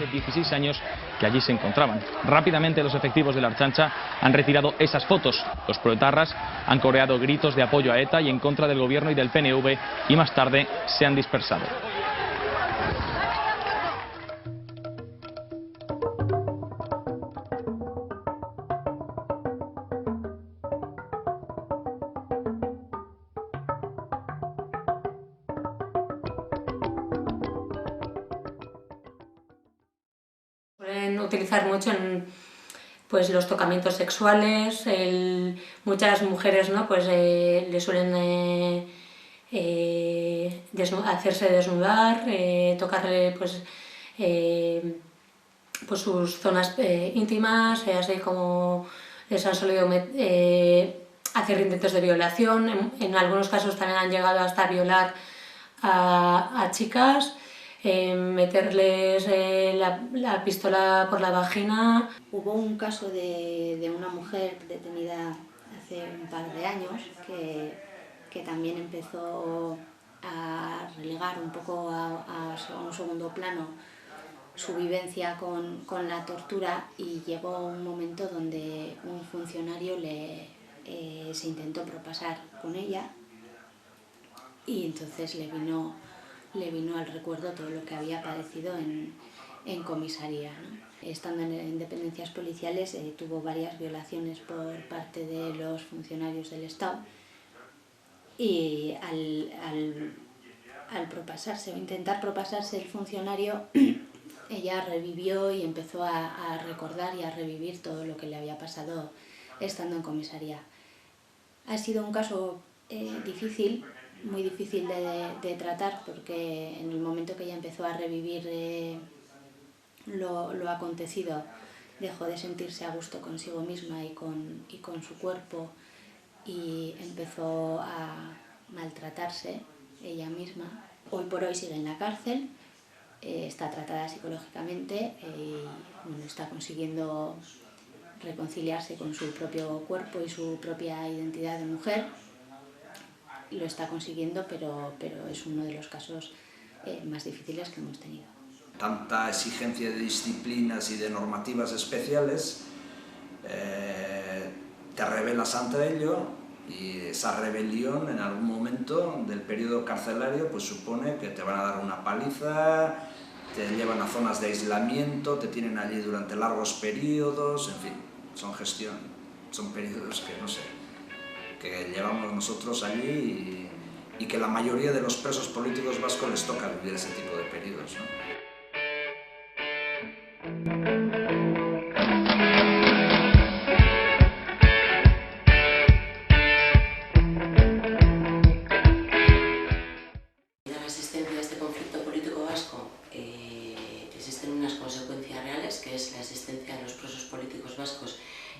hace 16 años que allí se encontraban. Rápidamente los efectivos de la Ertzaintza han retirado esas fotos. Los proetarras han coreado gritos de apoyo a ETA y en contra del gobierno y del PNV y más tarde se han dispersado. Suelen utilizar mucho en pues, los tocamientos sexuales, muchas mujeres, ¿no? Pues, le suelen hacerse desnudar, tocarle pues, pues sus zonas íntimas, así como les han solido hacer intentos de violación. En algunos casos también han llegado hasta violar a chicas. Meterles la pistola por la vagina. Hubo un caso de una mujer detenida hace un par de años que también empezó a relegar un poco a un segundo plano su vivencia con la tortura, y llegó un momento donde un funcionario se intentó propasar con ella, y entonces le vino al recuerdo todo lo que había padecido en comisaría, ¿no? Estando en dependencias policiales tuvo varias violaciones por parte de los funcionarios del Estado, y al propasarse o intentar propasarse el funcionario, ella revivió y empezó a recordar y a revivir todo lo que le había pasado estando en comisaría. Ha sido un caso difícil, muy difícil de tratar, porque en el momento que ella empezó a revivir lo acontecido, dejó de sentirse a gusto consigo misma y con su cuerpo, y empezó a maltratarse ella misma. Hoy por hoy sigue en la cárcel, está tratada psicológicamente y bueno, está consiguiendo reconciliarse con su propio cuerpo y su propia identidad de mujer. Lo está consiguiendo, pero es uno de los casos más difíciles que hemos tenido. Tanta exigencia de disciplinas y de normativas especiales, te rebelas ante ello, y esa rebelión en algún momento del periodo carcelario pues supone que te van a dar una paliza, te llevan a zonas de aislamiento, te tienen allí durante largos periodos, en fin, son periodos que no sé, que llevamos nosotros allí, y que la mayoría de los presos políticos vascos les toca vivir ese tipo de periodos, ¿no? La asistencia a este conflicto político vasco existen unas consecuencias reales, que es la asistencia a los presos políticos vascos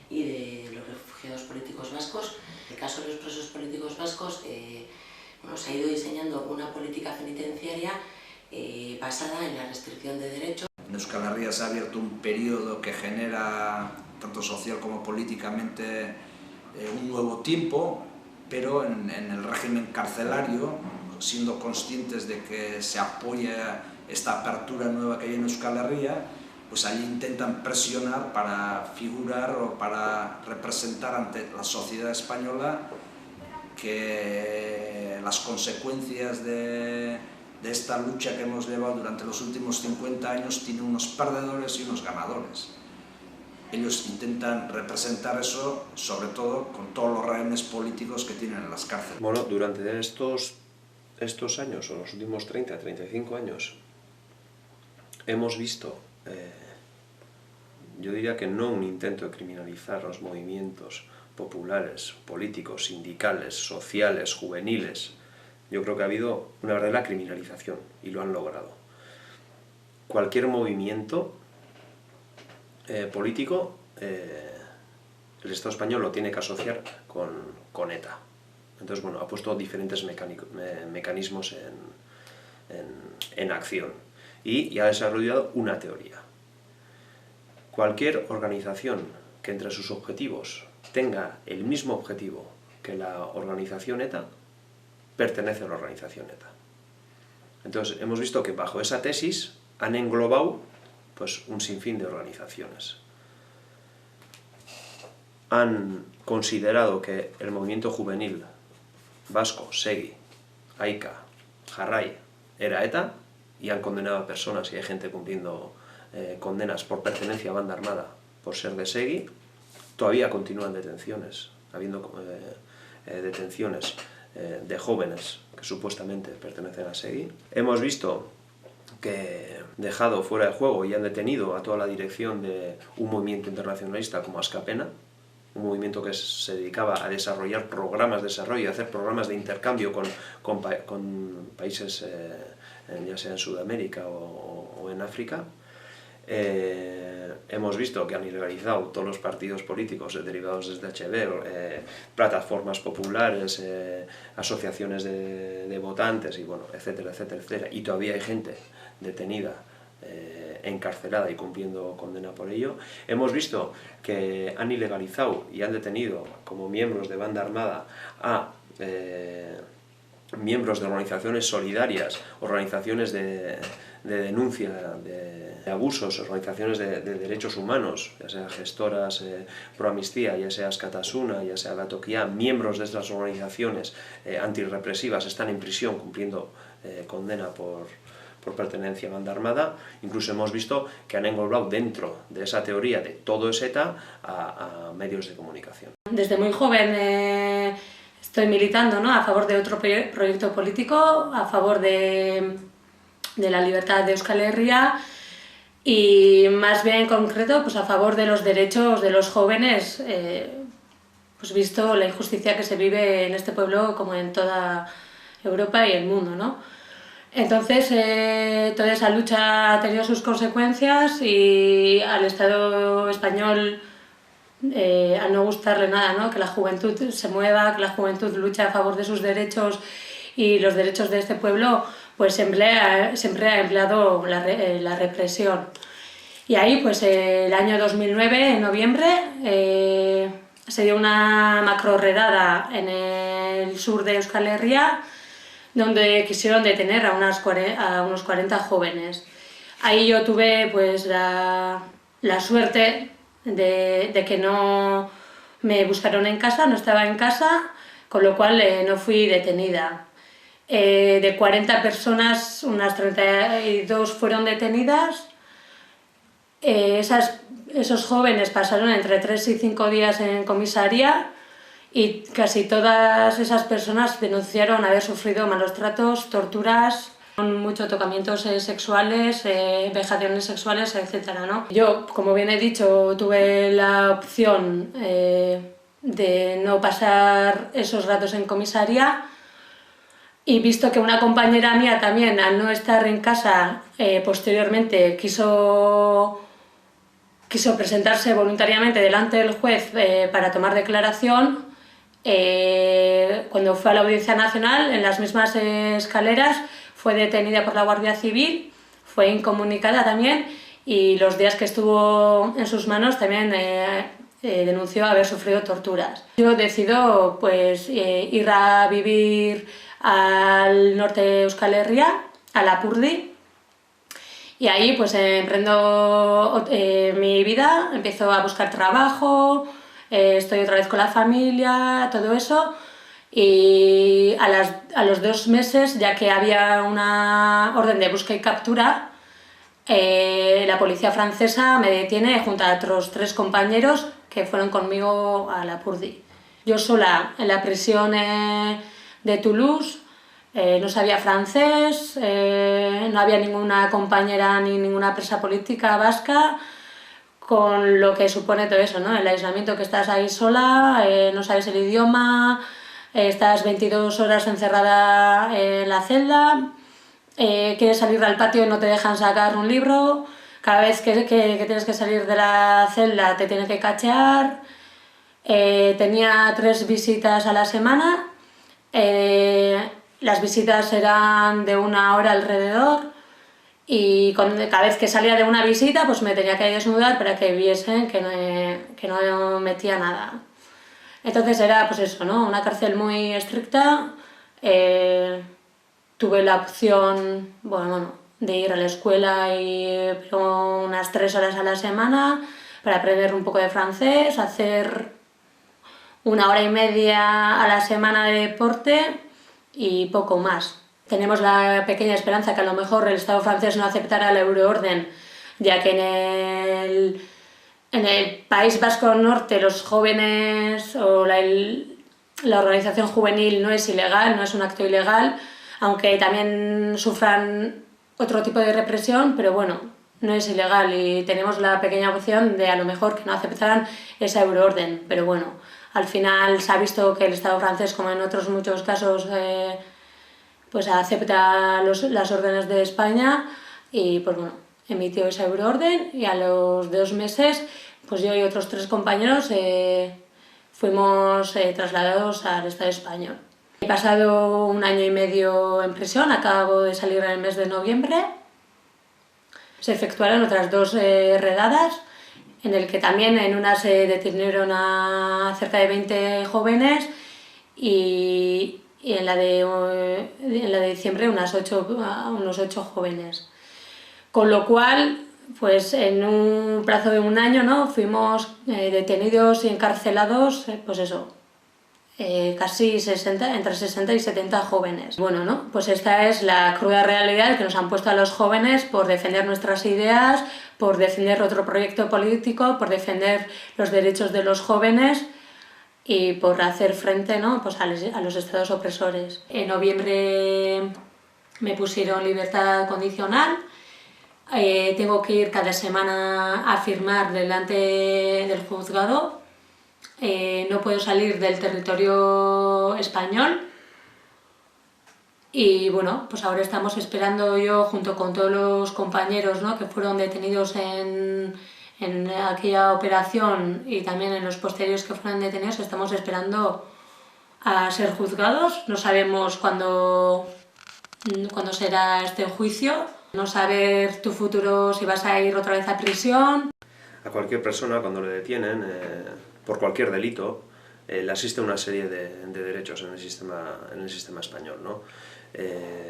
y de los refugiados políticos vascos. En el caso de los presos políticos vascos, se ha ido diseñando una política penitenciaria basada en la restricción de derechos. En Euskal Herria se ha abierto un periodo que genera, tanto social como políticamente, un nuevo tiempo, pero en el régimen carcelario, siendo conscientes de que se apoya esta apertura nueva que hay en Euskal Herria, pues allí intentan presionar para figurar o para representar ante la sociedad española que las consecuencias de esta lucha que hemos llevado durante los últimos 50 años tiene unos perdedores y unos ganadores. Ellos intentan representar eso, sobre todo con todos los rehenes políticos que tienen en las cárceles. Bueno, durante estos años, o los últimos 30, 35 años, hemos visto, yo diría que no un intento de criminalizar los movimientos populares, políticos, sindicales, sociales, juveniles. Yo creo que ha habido una verdadera criminalización, y lo han logrado. Cualquier movimiento político, el Estado español lo tiene que asociar con ETA. Entonces, bueno, ha puesto diferentes mecanismos en acción, y ha desarrollado una teoría. Cualquier organización que entre sus objetivos tenga el mismo objetivo que la organización ETA, pertenece a la organización ETA. Entonces, hemos visto que bajo esa tesis han englobado pues un sinfín de organizaciones. Han considerado que el movimiento juvenil vasco, Segi, Aika, Jarrai, era ETA, y han condenado a personas, y hay gente cumpliendo condenas por pertenencia a banda armada por ser de Segi. Todavía continúan detenciones, habiendo detenciones de jóvenes que supuestamente pertenecen a Segi. Hemos visto que dejado fuera de juego y han detenido a toda la dirección de un movimiento internacionalista como Askapena, un movimiento que se dedicaba a desarrollar programas de desarrollo y hacer programas de intercambio con países, ya sea en Sudamérica o en África. Hemos visto que han ilegalizado todos los partidos políticos derivados desde HB, plataformas populares, asociaciones de votantes, y bueno, etcétera, etcétera, etcétera. Y todavía hay gente detenida, encarcelada y cumpliendo condena por ello. Hemos visto que han ilegalizado y han detenido como miembros de banda armada a miembros de organizaciones solidarias, organizaciones de denuncia de abusos, organizaciones de derechos humanos, ya sea gestoras pro amnistía, ya sea Askatasuna, ya sea Batokia. Miembros de estas organizaciones antirrepresivas están en prisión cumpliendo condena por pertenencia a banda armada. Incluso hemos visto que han englobado dentro de esa teoría de todo es ETA a medios de comunicación. Desde muy joven estoy militando, ¿no?, a favor de otro proyecto político, a favor de la libertad de Euskal Herria, y más bien en concreto pues a favor de los derechos de los jóvenes, pues visto la injusticia que se vive en este pueblo como en toda Europa y el mundo, ¿no? Entonces toda esa lucha ha tenido sus consecuencias, y al Estado español, al no gustarle nada, ¿no?, que la juventud se mueva, que la juventud luche a favor de sus derechos y los derechos de este pueblo, pues siempre ha empleado la represión. Y ahí, pues el año 2009, en noviembre, se dio una macro-redada en el sur de Euskal Herria, donde quisieron detener a unos 40 jóvenes. Ahí yo tuve pues la suerte de que no me buscaron en casa, no estaba en casa, con lo cual no fui detenida. De 40 personas, unas 32 fueron detenidas. Esos jóvenes pasaron entre 3 y 5 días en comisaría, y casi todas esas personas denunciaron haber sufrido malos tratos, torturas, muchos tocamientos sexuales, vejaciones sexuales, etc., ¿no? Yo, como bien he dicho, tuve la opción de no pasar esos ratos en comisaría, y visto que una compañera mía también, al no estar en casa, posteriormente quiso presentarse voluntariamente delante del juez para tomar declaración, cuando fue a la Audiencia Nacional, en las mismas escaleras, fue detenida por la Guardia Civil, fue incomunicada también, y los días que estuvo en sus manos también denunció haber sufrido torturas. Yo decido pues, ir a vivir al norte de Euskal Herria, a Lapurdi, y ahí pues emprendo mi vida, empiezo a buscar trabajo, estoy otra vez con la familia, todo eso, y a los 2 meses, ya que había una orden de búsqueda y captura, la policía francesa me detiene junto a otros 3 compañeros que fueron conmigo a Lapurdi. Yo sola en la prisión de Toulouse, no sabía francés, no había ninguna compañera ni ninguna presa política vasca, con lo que supone todo eso, ¿no? El aislamiento, que estás ahí sola, no sabes el idioma, estás 22 horas encerrada en la celda, quieres salir al patio y no te dejan sacar un libro, cada vez que tienes que salir de la celda te tienen que cachear. Tenía 3 visitas a la semana, las visitas eran de 1 hora alrededor, y cada vez que salía de una visita pues me tenía que desnudar para que viesen que no metía nada. Entonces era pues eso, ¿no?, una cárcel muy estricta. Tuve la opción, bueno, de ir a la escuela pero unas 3 horas a la semana para aprender un poco de francés, hacer 1 hora y media a la semana de deporte y poco más. Tenemos la pequeña esperanza que a lo mejor el Estado francés no aceptará la euroorden, ya que en el País Vasco Norte los jóvenes o la organización juvenil no es ilegal, no es un acto ilegal, aunque también sufran otro tipo de represión, pero bueno, no es ilegal y tenemos la pequeña opción de a lo mejor que no aceptaran esa euroorden, pero bueno, al final se ha visto que el Estado francés, como en otros muchos casos, pues acepta las órdenes de España y pues bueno, emitió esa euroorden y a los 2 meses pues yo y otros 3 compañeros fuimos trasladados al Estado español. He pasado 1 año y medio en prisión, acabo de salir en el mes de noviembre. Se efectuaron otras 2 redadas, en el que también en una se detenieron a cerca de 20 jóvenes y en la de diciembre unos 8 jóvenes. Con lo cual, pues en un plazo de 1 año, ¿no?, fuimos detenidos y encarcelados, pues eso, casi entre 60 y 70 jóvenes. Bueno, ¿no?, pues esta es la cruda realidad que nos han puesto a los jóvenes por defender nuestras ideas, por defender otro proyecto político, por defender los derechos de los jóvenes y por hacer frente, ¿no?, pues a los estados opresores. En noviembre me pusieron libertad condicional. Tengo que ir cada semana a firmar delante del juzgado. No puedo salir del territorio español. Y bueno, pues ahora estamos esperando, yo junto con todos los compañeros, ¿no?, que fueron detenidos en aquella operación y también en los posteriores que fueron detenidos, estamos esperando a ser juzgados. No sabemos cuándo será este juicio, no saber tu futuro, si vas a ir otra vez a prisión. A cualquier persona, cuando le detienen por cualquier delito, le asiste una serie de derechos en el sistema español, ¿no?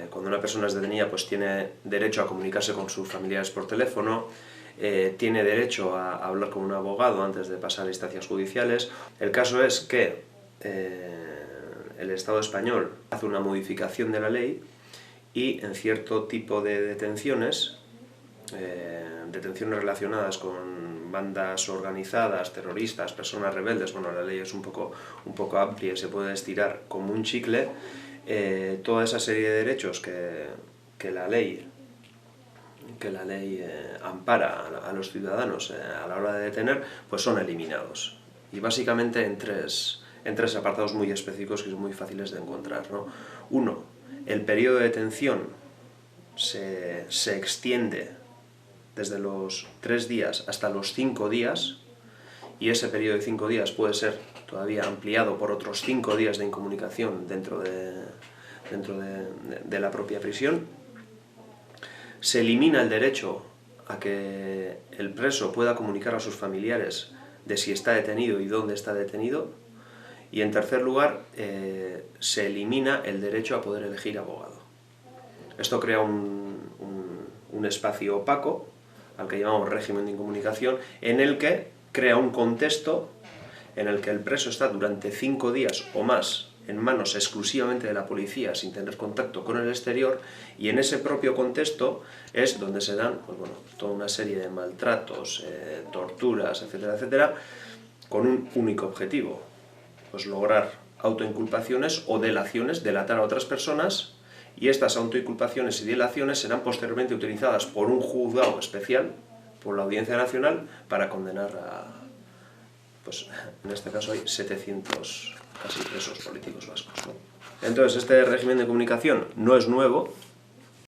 Cuando una persona es detenida, pues tiene derecho a comunicarse con sus familiares por teléfono, tiene derecho a hablar con un abogado antes de pasar a instancias judiciales. El caso es que el Estado español hace una modificación de la ley y en cierto tipo de detenciones, detenciones relacionadas con bandas organizadas, terroristas, personas rebeldes, bueno, la ley es un poco amplia y se puede estirar como un chicle, toda esa serie de derechos que la ley ampara a los ciudadanos a la hora de detener, pues son eliminados. Y básicamente en tres apartados muy específicos que son muy fáciles de encontrar, ¿no? Uno, el periodo de detención se extiende desde los 3 días hasta los 5 días, y ese periodo de 5 días puede ser todavía ampliado por otros 5 días de incomunicación dentro de la propia prisión. Se elimina el derecho a que el preso pueda comunicar a sus familiares de si está detenido y dónde está detenido. Y en tercer lugar, se elimina el derecho a poder elegir abogado. Esto crea un espacio opaco, al que llamamos régimen de incomunicación, en el que crea un contexto en el que el preso está durante 5 días o más en manos exclusivamente de la policía, sin tener contacto con el exterior, y en ese propio contexto es donde se dan, pues bueno, toda una serie de maltratos, torturas, etcétera, etcétera, con un único objetivo, pues lograr autoinculpaciones o delaciones, delatar a otras personas, y estas autoinculpaciones y delaciones serán posteriormente utilizadas por un juzgado especial, por la Audiencia Nacional, para condenar a, pues en este caso hay 700 casi presos políticos vascos, ¿no? Entonces este régimen de comunicación no es nuevo,